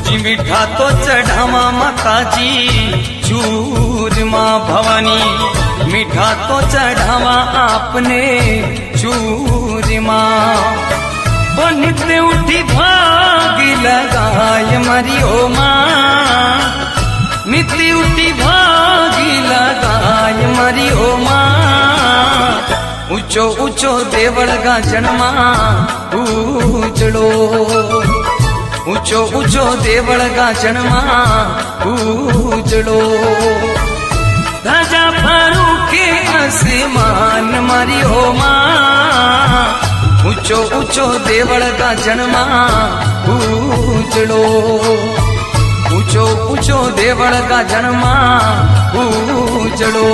जी मीठा तो चढ़ावा माताजी चूरमा भवानी, मीठा तो चढ़ावा आपने चूरमा। नित्य उठी भाग लगाय मरी ओ माँ, नित्य उठी भाग लगाय मरी ओ माँ। ऊंचो ऊंचो देवल गाजणमा उजड़ो, ऊंचो ऊंचो देवल गाजणमा उजड़ो। धजा फरू के आसमान मारी ओ माँ, ऊंचो ऊंचो देवल गाजणमा उजड़ो, ऊंचो ऊंचो देवल गाजणमा उजड़ो।